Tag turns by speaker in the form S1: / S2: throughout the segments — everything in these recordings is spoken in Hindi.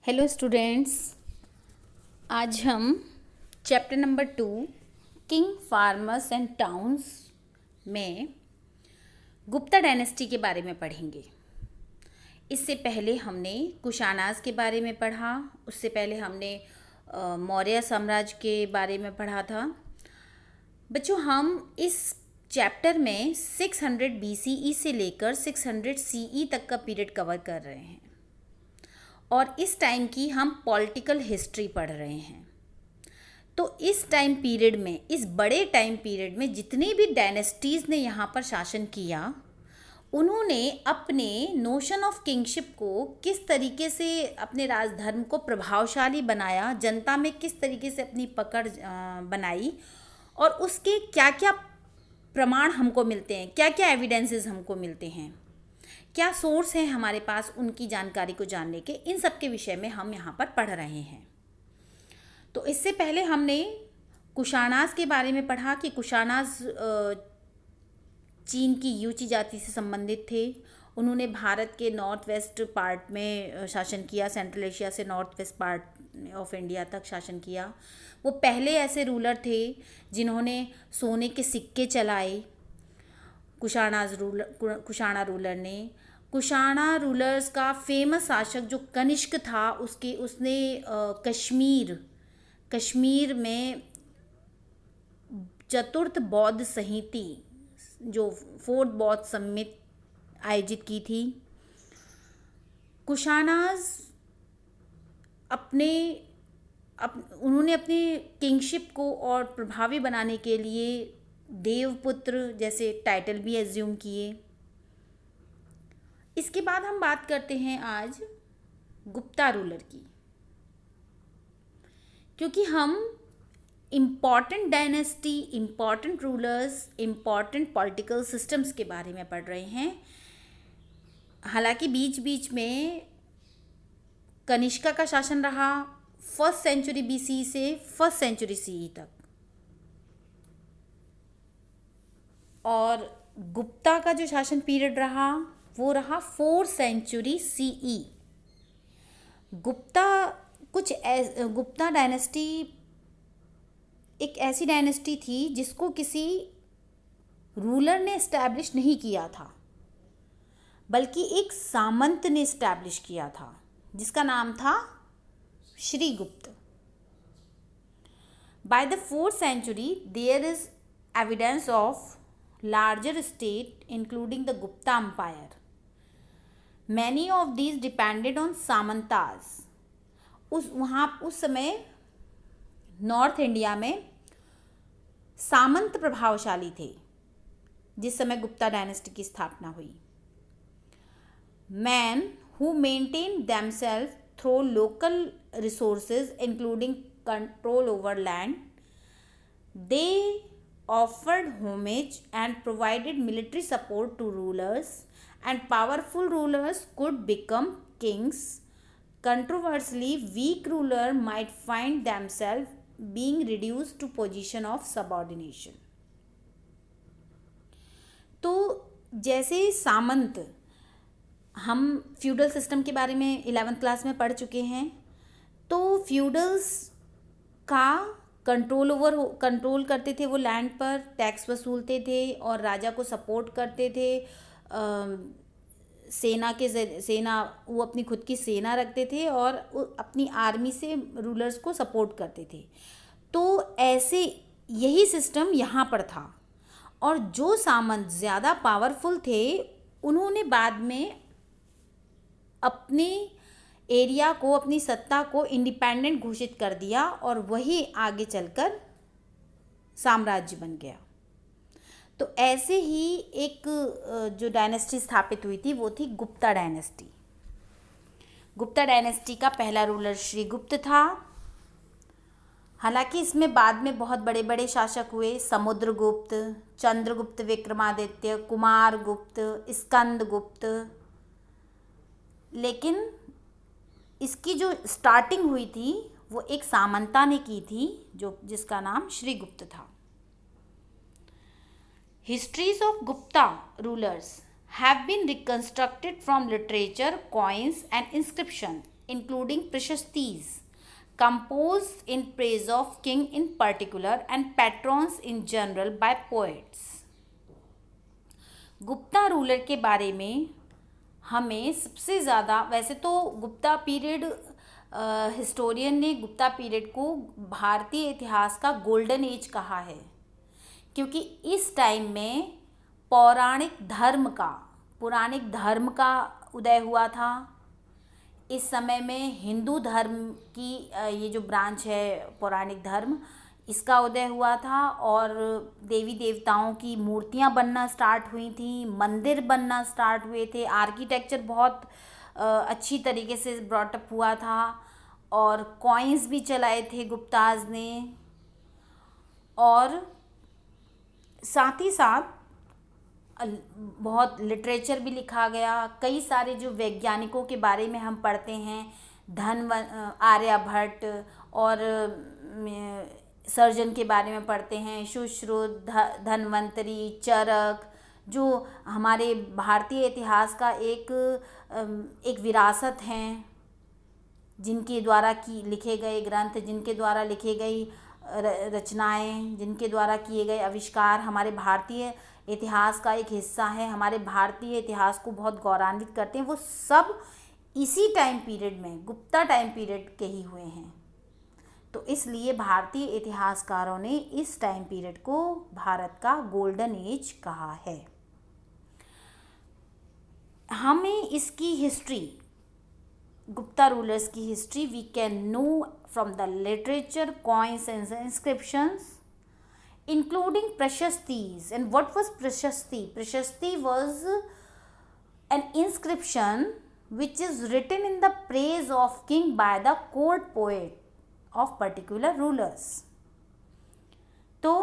S1: हेलो स्टूडेंट्स, आज हम chapter number 2 king farmers and towns में गुप्ता डायनेस्टी के बारे में पढ़ेंगे। इससे पहले हमने कुशानाज के बारे में पढ़ा, उससे पहले हमने मौर्य साम्राज्य के बारे में पढ़ा था। बच्चों, हम इस चैप्टर में 600 BCE से लेकर 600 CE तक का पीरियड कवर कर रहे हैं और इस टाइम की हम पॉलिटिकल हिस्ट्री पढ़ रहे हैं। तो इस टाइम पीरियड में, इस बड़े टाइम पीरियड में जितने भी डायनेस्टीज़ ने यहाँ पर शासन किया, उन्होंने अपने नोशन ऑफ किंगशिप को किस तरीके से अपने राजधर्म को प्रभावशाली बनाया, जनता में किस तरीके से अपनी पकड़ बनाई और उसके क्या क्या प्रमाण हमको मिलते हैं, क्या क्या एविडेंसेस हमको मिलते हैं, क्या सोर्स हैं हमारे पास उनकी जानकारी को जानने के, इन सब के विषय में हम यहाँ पर पढ़ रहे हैं। तो इससे पहले हमने कुशानाज के बारे में पढ़ा कि कुशानाज चीन की यूची जाति से संबंधित थे। उन्होंने भारत के नॉर्थ वेस्ट पार्ट में शासन किया, सेंट्रल एशिया से north west part of India तक शासन किया। वो पहले ऐसे रूलर थे जिन्होंने सोने के सिक्के चलाए। कुशाणा रूलर ने, कुशाणा रूलर्स का फेमस शासक जो कनिष्क था, उसने कश्मीर में चतुर्थ बौद्ध संहिति, जो फोर्थ बौद्ध समिट आयोजित की थी। कुशानाज उन्होंने अपने किंगशिप को और प्रभावी बनाने के लिए देवपुत्र जैसे टाइटल भी एज्यूम किए। इसके बाद हम बात करते हैं आज गुप्ता रूलर की, क्योंकि हम important dynasty, important rulers, important political systems के बारे में पढ़ रहे हैं। हालांकि बीच बीच में कनिष्का का शासन रहा 1st सेंचुरी BC से 1st सेंचुरी CE तक, और गुप्ता का जो शासन पीरियड रहा वो रहा 4th century CE। Gupta dynasty एक ऐसी डायनेस्टी थी जिसको किसी रूलर ने एस्टैब्लिश नहीं किया था, बल्कि एक सामंत ने एस्टैब्लिश किया था जिसका नाम था Srigupta. By the 4th century, there is evidence of larger state including the Gupta Empire. Many of these depended on सामंतास। उस समय नॉर्थ इंडिया में सामंत प्रभावशाली थे जिस समय गुप्ता डायनेस्टी की स्थापना हुई। Men who maintained themselves through local resources including control over land, they offered homage and provided military support to rulers, and powerful rulers could become kings. Controversially, weak ruler might find themselves being reduced to position of subordination. तो जैसे सामंत, हम फ्यूडल सिस्टम के बारे में 11th क्लास में पढ़ चुके हैं। तो फ्यूडल्स का कंट्रोल करते थे, वो लैंड पर टैक्स वसूलते थे और राजा को सपोर्ट करते थे। वो अपनी खुद की सेना रखते थे और अपनी आर्मी से रूलर्स को सपोर्ट करते थे। तो ऐसे यही सिस्टम यहाँ पर था, और जो सामंत ज़्यादा पावरफुल थे उन्होंने बाद में अपने एरिया को, अपनी सत्ता को इंडिपेंडेंट घोषित कर दिया और वही आगे चलकर साम्राज्य बन गया। तो ऐसे ही एक जो डायनेस्टी स्थापित हुई थी वो थी गुप्ता डायनेस्टी। गुप्ता डायनेस्टी का पहला रूलर श्रीगुप्त था। हालांकि इसमें बाद में बहुत बड़े बड़े शासक हुए, समुद्रगुप्त, चंद्रगुप्त विक्रमादित्य, कुमारगुप्त, स्कंदगुप्त, लेकिन इसकी जो स्टार्टिंग हुई थी वो एक सामंता ने की थी जिसका नाम श्रीगुप्त था। Histories of Gupta rulers have been reconstructed from literature, coins and inscription including prashastis composed in praise of king in particular and patrons in general by poets. Gupta ruler के बारे में हमें सबसे ज़्यादा, वैसे तो गुप्ता पीरियड, हिस्टोरियन ने गुप्ता पीरियड को भारतीय इतिहास का गोल्डन एज कहा है, क्योंकि इस टाइम में पौराणिक धर्म का उदय हुआ था। इस समय में हिंदू धर्म की ये जो ब्रांच है पौराणिक धर्म, इसका उदय हुआ था और देवी देवताओं की मूर्तियां बनना स्टार्ट हुई थी, मंदिर बनना स्टार्ट हुए थे, आर्किटेक्चर बहुत अच्छी तरीके से ब्रॉटअप हुआ था और कॉइन्स भी चलाए थे गुप्ताज ने। और साथ ही साथ बहुत लिटरेचर भी लिखा गया। कई सारे जो वैज्ञानिकों के बारे में हम पढ़ते हैं, आर्यभट्ट और सर्जन के बारे में पढ़ते हैं, सुश्रुत, धन्वंतरी, चरक, जो हमारे भारतीय इतिहास का एक विरासत हैं, जिनके द्वारा लिखे गए ग्रंथ, जिनके द्वारा लिखे गई रचनाएं, जिनके द्वारा किए गए आविष्कार हमारे भारतीय इतिहास का एक हिस्सा है, हमारे भारतीय इतिहास को बहुत गौरवान्वित करते हैं। वो सब इसी टाइम पीरियड में, गुप्ता टाइम पीरियड के ही हुए हैं। तो इसलिए भारतीय इतिहासकारों ने इस टाइम पीरियड को भारत का गोल्डन एज कहा है। हमें इसकी हिस्ट्री, गुप्ता रूलर्स की history, we can know from the literature, coins and inscriptions including prashastis. And what was prashasti? Prashasti was an inscription which is written in the praise of king by the court poet of particular rulers. तो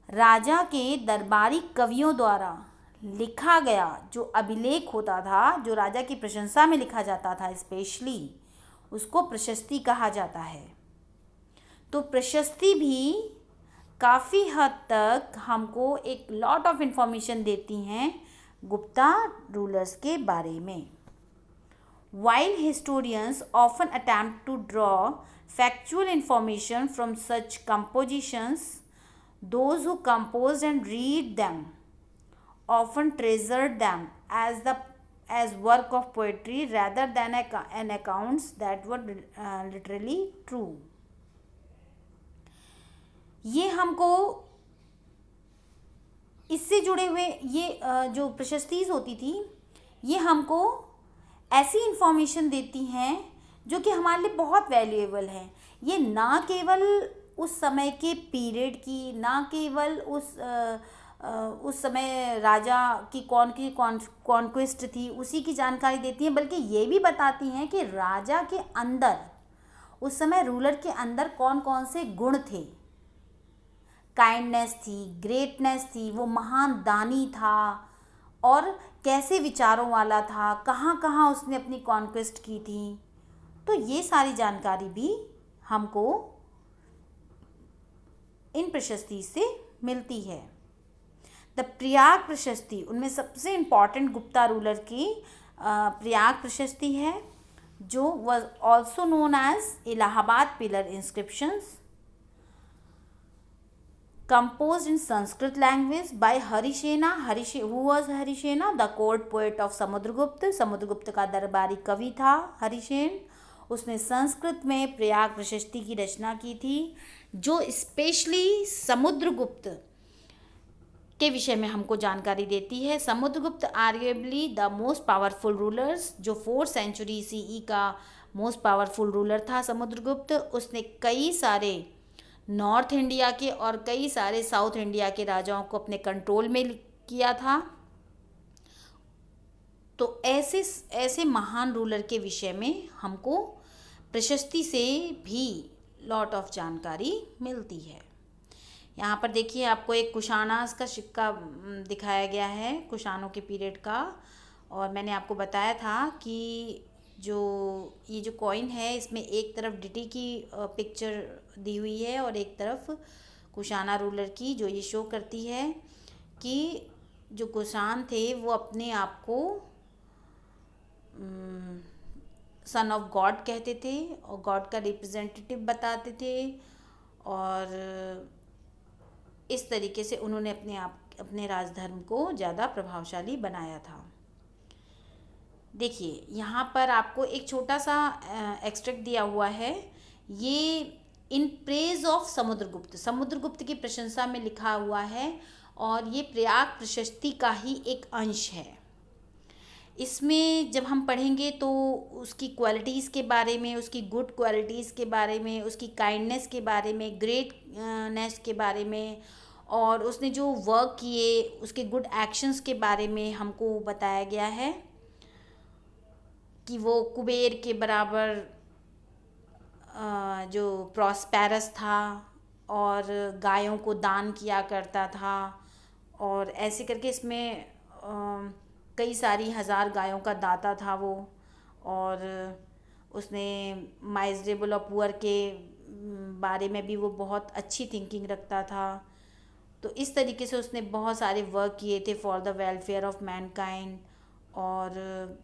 S1: राजा के दरबारी कवियों द्वारा लिखा गया जो अभिलेख होता था, जो राजा की प्रशंसा में लिखा जाता था स्पेशली, उसको प्रशस्ति कहा जाता है। तो प्रशस्ति भी काफ़ी हद तक हमको एक लॉट ऑफ इंफॉर्मेशन देती हैं गुप्ता रूलर्स के बारे में। While historians often attempt to draw factual information from such compositions, those who composed and read them often treasured them as work of poetry rather than an accounts that were literally true. ये हमको इससे जुड़े हुए ये जो प्रशस्तिज होती थी, ये हमको ऐसी इंफॉर्मेशन देती हैं जो कि हमारे लिए बहुत वैल्यूएबल है। ये ना केवल उस समय के पीरियड की, ना केवल उस समय राजा की कॉन्क्वेस्ट थी उसी की जानकारी देती हैं, बल्कि ये भी बताती हैं कि राजा के अंदर, उस समय रूलर के अंदर कौन कौन से गुण थे। काइंडनेस थी, ग्रेटनेस थी, वो महान दानी था और कैसे विचारों वाला था, कहाँ कहाँ उसने अपनी कॉन्क्वेस्ट की थी। तो ये सारी जानकारी भी हमको इन प्रशस्ति से मिलती है। द प्रयाग प्रशस्ति, उनमें सबसे इम्पॉर्टेंट गुप्ता रूलर की प्रयाग प्रशस्ति है, जो was also known as Allahabad pillar inscriptions, composed in Sanskrit language by Harisena. Who was Harisena? The court poet of Samudragupta. Samudragupta का दरबारी कवि था हरिसेन। उसने संस्कृत में प्रयाग प्रशस्ति की रचना की थी, जो स्पेशली समुद्रगुप्त के विषय में हमको जानकारी देती है। Samudragupta arguably the most powerful rulers, जो 4th सेंचुरी CE का मोस्ट पावरफुल रूलर था समुद्रगुप्त। उसने कई सारे नॉर्थ इंडिया के और कई सारे साउथ इंडिया के राजाओं को अपने कंट्रोल में किया था। तो ऐसे महान रूलर के विषय में हमको प्रशस्ति से भी लॉट ऑफ जानकारी मिलती है। यहाँ पर देखिए, आपको एक कुशानास का सिक्का दिखाया गया है, कुशानों के पीरियड का। और मैंने आपको बताया था कि ये जो कॉइन है, इसमें एक तरफ डिटी की पिक्चर दी हुई है और एक तरफ कुशाना रूलर की, जो ये शो करती है कि जो कुशान थे वो अपने आप को सन ऑफ गॉड कहते थे और गॉड का रिप्रेजेंटेटिव बताते थे। और इस तरीके से उन्होंने अपने राजधर्म को ज़्यादा प्रभावशाली बनाया था। देखिए यहाँ पर आपको एक छोटा सा एक्सट्रैक्ट दिया हुआ है। ये इन प्रेज ऑफ समुद्रगुप्त की प्रशंसा में लिखा हुआ है और ये प्रयाग प्रशस्ति का ही एक अंश है। इसमें जब हम पढ़ेंगे तो उसकी क्वालिटीज़ के बारे में, उसकी गुड क्वालिटीज़ के बारे में, उसकी काइंडनेस के बारे में, ग्रेटनेस के बारे में और उसने जो वर्क किए उसके गुड एक्शंस के बारे में हमको बताया गया है कि वो कुबेर के बराबर जो प्रॉस्पेरस था और गायों को दान किया करता था। और ऐसे करके इसमें कई सारी हज़ार गायों का दाता था वो। और उसने माइजरेबल और पुअर के बारे में भी वो बहुत अच्छी थिंकिंग रखता था। तो इस तरीके से उसने बहुत सारे वर्क किए थे for the welfare of Mankind. और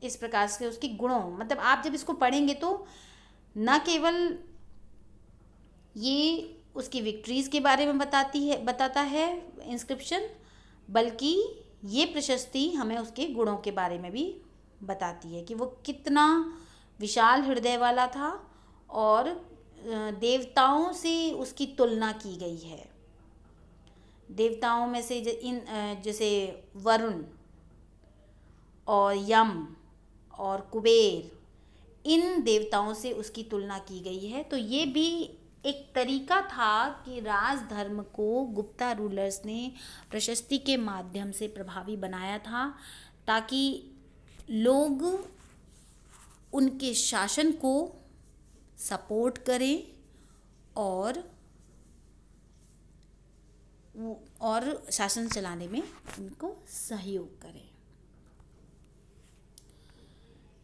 S1: इस प्रकार से उसकी गुणों, मतलब आप जब इसको पढ़ेंगे तो न केवल ये उसकी विक्ट्रीज़ के बारे में बताता है इंस्क्रिप्शन, बल्कि ये प्रशस्ति हमें उसके गुणों के बारे में भी बताती है कि वो कितना विशाल हृदय वाला था। और देवताओं से उसकी तुलना की गई है। देवताओं में से जैसे वरुण और यम और कुबेर, इन देवताओं से उसकी तुलना की गई है। तो ये भी एक तरीका था कि राजधर्म को गुप्ता रूलर्स ने प्रशस्ति के माध्यम से प्रभावी बनाया था, ताकि लोग उनके शासन को सपोर्ट करें और शासन चलाने में उनको सहयोग करें।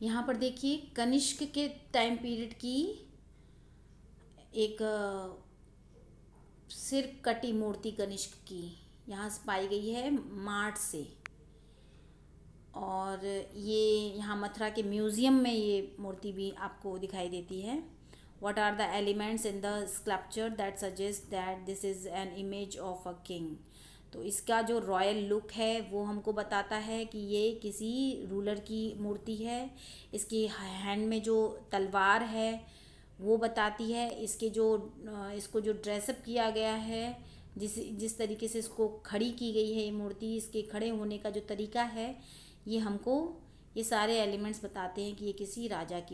S1: यहाँ पर देखिए कनिष्क के टाइम पीरियड की एक सिर कटी मूर्ति कनिष्क की यहाँ से पाई गई है मार्ट से। और ये यहाँ मथुरा के म्यूज़ियम में ये मूर्ति भी आपको दिखाई देती है। What are the elements in the sculpture that suggest that this is an image of a king? तो इसका जो रॉयल लुक है वो हमको बताता है कि ये किसी रूलर की मूर्ति है। इसकी हैंड में जो तलवार है वो बताती है। इसको जो ड्रेसअप किया गया है, जिस तरीके से इसको खड़ी की गई है ये मूर्ति, इसके खड़े होने का जो तरीका है, ये हमको ये सारे एलिमेंट्स बताते हैं कि ये किसी राजा की